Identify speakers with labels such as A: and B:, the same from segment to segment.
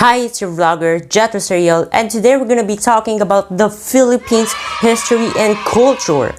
A: Hi, it's your vlogger, Jet Serial, and today we're gonna be talking about the Philippines history and culture.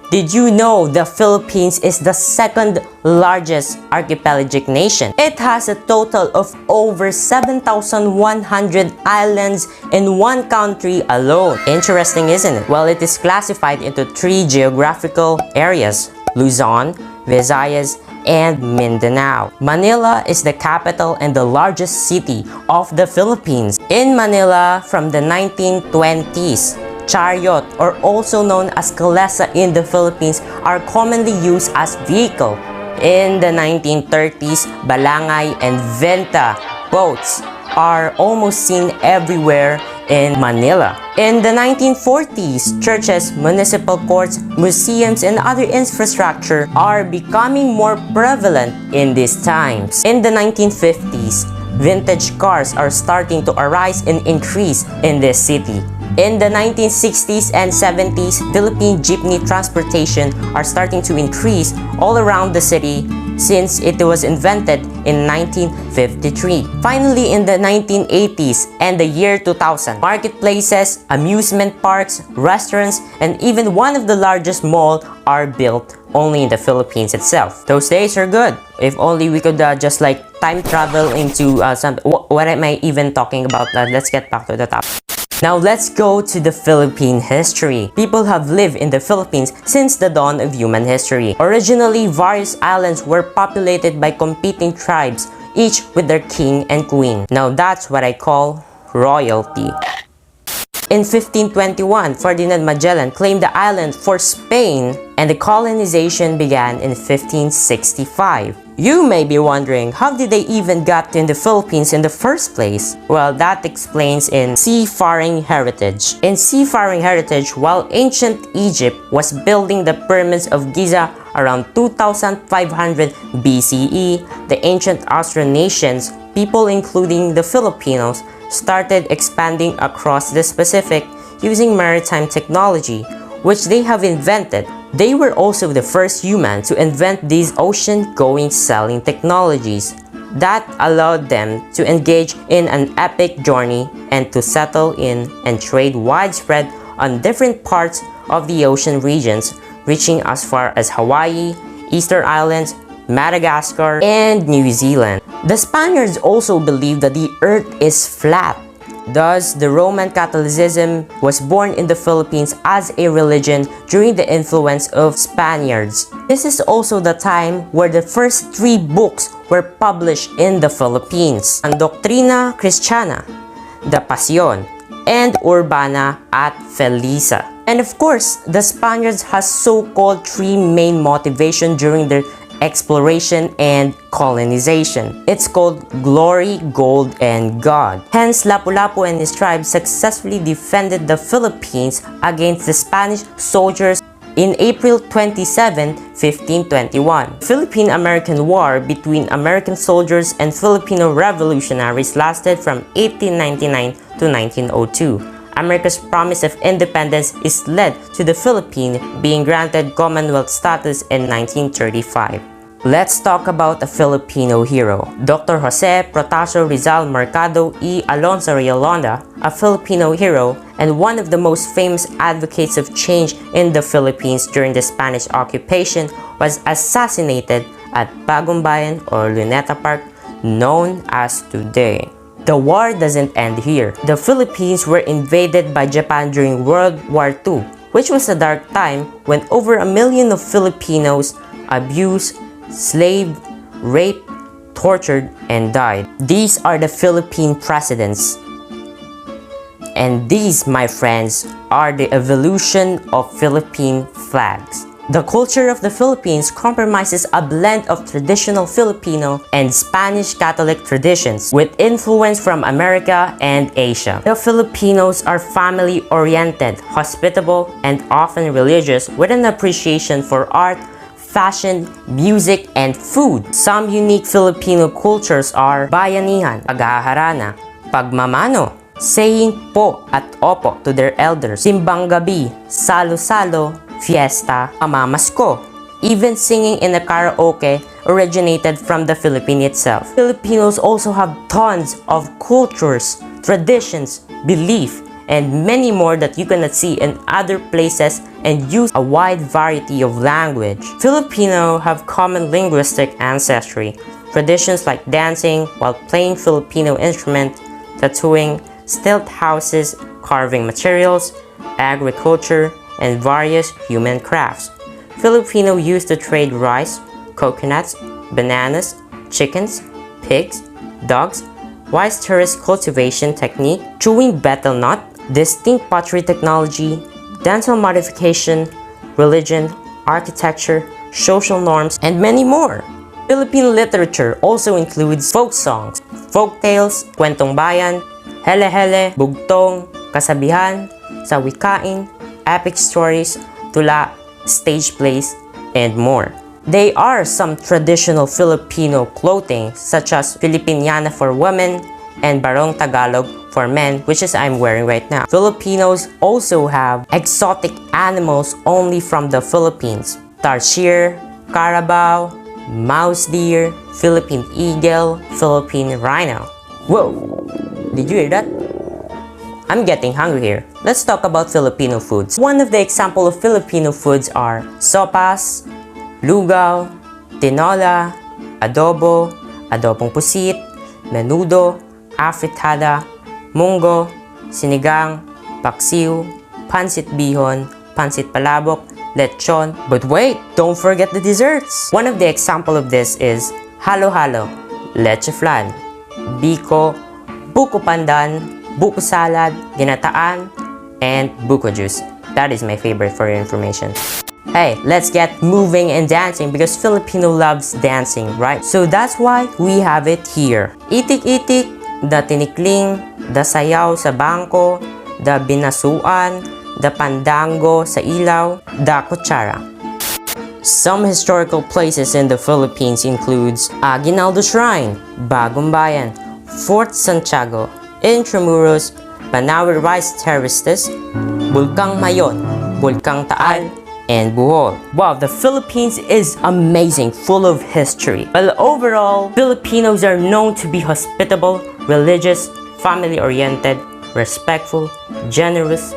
A: Did you know the Philippines is the second largest archipelagic nation? It has a total of over 7,100 islands in one country alone. Interesting, isn't it? Well, it is classified into three geographical areas: Luzon, Visayas, and Mindanao. Manila is the capital and the largest city of the Philippines. In Manila, from the 1920s, chariot, or also known as kalesa in the Philippines, are commonly used as vehicle. In the 1930s, balangay and venta boats are almost seen everywhere in Manila. In the 1940s, churches, municipal courts, museums, and other infrastructure are becoming more prevalent in these times. In the 1950s, vintage cars are starting to arise and increase in this city. In the 1960s and 70s, Philippine jeepney transportation are starting to increase all around the city since it was invented in 1953. Finally, in the 1980s and the year 2000, marketplaces, amusement parks, restaurants, and even one of the largest malls are built only in the Philippines itself. Those days are good. If only we could just like time travel into what am I even talking about? Let's get back to the topic. Now let's go to the Philippine history. People have lived in the Philippines since the dawn of human history. Originally, various islands were populated by competing tribes, each with their king and queen. Now that's what I call royalty. In 1521, Ferdinand Magellan claimed the island for Spain, and the colonization began in 1565. You may be wondering, how did they even get in the Philippines in the first place? Well, that explains in Seafaring Heritage. In Seafaring Heritage, while ancient Egypt was building the pyramids of Giza around 2500 B.C.E., the ancient Austronesians, people including the Filipinos, started expanding across the Pacific using maritime technology, which they have invented. They were also the first human to invent these ocean-going sailing technologies that allowed them to engage in an epic journey and to settle in and trade widespread on different parts of the ocean regions, reaching as far as Hawaii, Easter Islands, Madagascar, and New Zealand. The Spaniards also believed that the earth is flat. Thus, the Roman Catholicism was born in the Philippines as a religion during the influence of Spaniards. This is also the time where the first three books were published in the Philippines: Ang Doctrina Cristiana, the Pasión, and Urbana at Felisa. And of course, the Spaniards has so-called three main motivation during their exploration and colonization. It's called glory, gold, and God. Hence, Lapu-Lapu and his tribe successfully defended the Philippines against the Spanish soldiers in April 27, 1521. The Philippine-American War between American soldiers and Filipino revolutionaries lasted from 1899 to 1902. America's promise of independence is led to the Philippines being granted Commonwealth status in 1935. Let's talk about a Filipino hero, Dr. Jose Protasio Rizal Mercado y Alonso Realonda, a Filipino hero and one of the most famous advocates of change in the Philippines during the Spanish occupation, was assassinated at Bagong Bayan or Luneta Park, known as today. The war doesn't end here. The Philippines were invaded by Japan during World War II, which was a dark time when over 1 million of Filipinos abused, slaved, raped, tortured, and died. These are the Philippine presidents. And these, my friends, are the evolution of Philippine flags. The culture of the Philippines compromises a blend of traditional Filipino and Spanish Catholic traditions with influence from America and Asia. The Filipinos are family-oriented, hospitable, and often religious, with an appreciation for art, fashion, music, and food. Some unique Filipino cultures are bayanihan, paghaharana, pagmamano, saying po at opo to their elders, simbang gabi, salo-salo, fiesta, pamamasko, Even singing in a karaoke originated from the Philippines itself. Filipinos also have tons of cultures, traditions, belief, and many more that you cannot see in other places and use a wide variety of language. Filipino have common linguistic ancestry, traditions like dancing while playing Filipino instrument, tattooing, stilt houses, carving materials, agriculture, and various human crafts. Filipino used to trade rice, coconuts, bananas, chickens, pigs, dogs, wise tourist cultivation technique, chewing betel nut, distinct pottery technology, dental modification, religion, architecture, social norms, and many more. Philippine literature also includes folk songs, folk tales, kwentong bayan, hele-hele, bugtong, kasabihan, sawikain, epic stories, tula, stage plays, and more. There are some traditional Filipino clothing such as Filipiniana for women and Barong Tagalog for men, which is I'm wearing right now. Filipinos also have exotic animals only from the Philippines. Tarsier, carabao, mouse deer, Philippine eagle, Philippine rhino. Whoa! Did you hear that? I'm getting hungry here. Let's talk about Filipino foods. One of the example of Filipino foods are sopas, lugaw, tinola, adobo, adobong pusit, menudo, afritada, munggo, sinigang, paksiw, pansit bihon, pansit palabok, lechon. But wait, don't forget the desserts. One of the example of this is halo-halo, leche flan, biko, buko pandan, buko salad, ginataan, and buko juice. That is my favorite for your information. Hey, let's get moving and dancing because Filipino loves dancing, right? So that's why we have it here. Itik-itik, the tinikling, the sayaw sa bangko, the binasuan, the pandango sa ilaw, the kutsara. Some historical places in the Philippines includes Aguinaldo Shrine, Bagong Bayan, Fort Santiago, Intramuros, Banawe Rice Terraces, Bulkang Mayon, Bulkang Taal, and Bohol. Wow, the Philippines is amazing, full of history. Well, overall, Filipinos are known to be hospitable, religious, family-oriented, respectful, generous,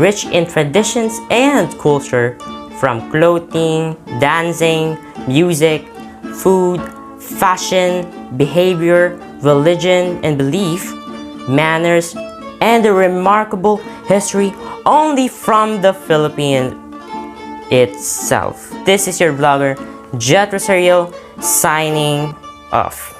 A: rich in traditions and culture, from clothing, dancing, music, food, fashion, behavior, religion and belief, manners, and a remarkable history only from the Philippines itself. This is your vlogger, Jet Rosario, signing off.